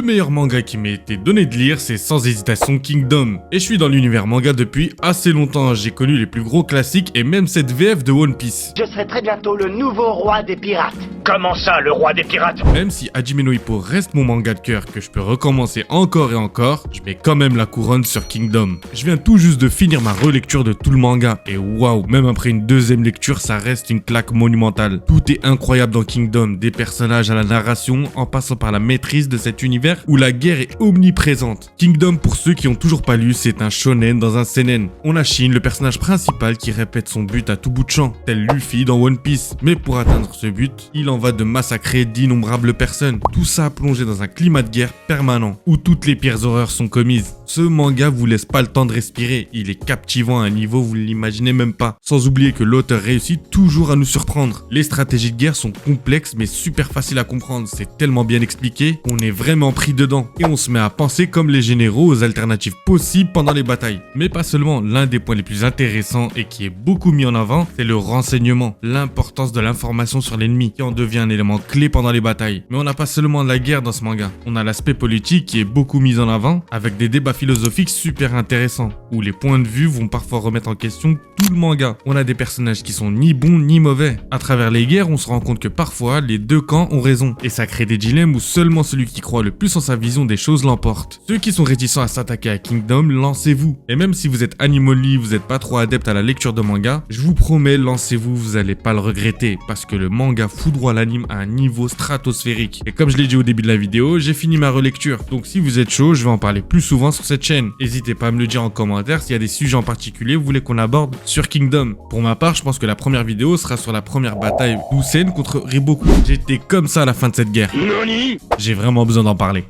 meilleur manga qui m'ait été donné de lire, c'est sans hésitation Kingdom. Et je suis dans l'univers manga depuis assez longtemps, j'ai connu les plus gros classiques et même cette VF de One Piece. Je serai très bientôt le nouveau roi des pirates. Comment ça, le roi des pirates? Même si Hajime no Ippo reste mon manga de cœur que je peux recommencer encore et encore, je mets quand même la couronne sur Kingdom. Je viens tout juste de finir ma relecture de tout le manga et waouh, même après une deuxième lecture, ça reste une claque monumentale. Tout est incroyable dans Kingdom, des personnages à la narration, en passant par la maîtrise de cet univers où la guerre est omniprésente. Kingdom, pour ceux qui ont toujours pas lu, c'est un shonen dans un seinen. On a Shin, le personnage principal qui répète son but à tout bout de champ, tel Luffy dans One Piece. Mais pour atteindre ce but, il en va de massacrer d'innombrables personnes. Tout ça plongé dans un climat de guerre permanent, où toutes les pires horreurs sont commises. Ce manga vous laisse pas le temps de respirer, il est captivant à un niveau vous ne l'imaginez même pas. Sans oublier que l'auteur réussit toujours à nous surprendre. Les stratégies de guerre sont complexes mais super faciles à comprendre, c'est tellement bien expliqué qu'on est vraiment pris dedans. Et on se met à penser comme les généraux aux alternatives possibles pendant les batailles. Mais pas seulement, l'un des points les plus intéressants et qui est beaucoup mis en avant, c'est le renseignement, l'importance de l'information sur l'ennemi qui en devient un élément clé pendant les batailles. Mais on n'a pas seulement de la guerre dans ce manga, on a l'aspect politique qui est beaucoup mis en avant avec des débats philosophiques super intéressants où les points de vue vont parfois remettre en question tout le manga. On a des personnages qui sont ni bons ni mauvais. À travers les guerres, on se rend compte que parfois les deux camps ont raison et ça crée des dilemmes où seulement celui qui croit le plus en sa vision des choses l'emporte. Ceux qui sont réticents à s'attaquer à Kingdom, lancez-vous. Et même si vous êtes animoli, vous n'êtes pas trop adepte à la lecture de manga, je vous promets, lancez-vous, vous allez pas le regretter parce que le manga foudroie l'anime à un niveau stratosphérique. Et comme je l'ai dit au début de la vidéo, j'ai fini ma relecture. Donc si vous êtes chaud, je vais en parler plus souvent sur cette chaîne. N'hésitez pas à me le dire en commentaire s'il y a des sujets en particulier que vous voulez qu'on aborde sur Kingdom. Pour ma part, je pense que la première vidéo sera sur la première bataille d'Usen contre Riboku. J'étais comme ça à la fin de cette guerre. Nani? J'ai vraiment besoin d'en parler.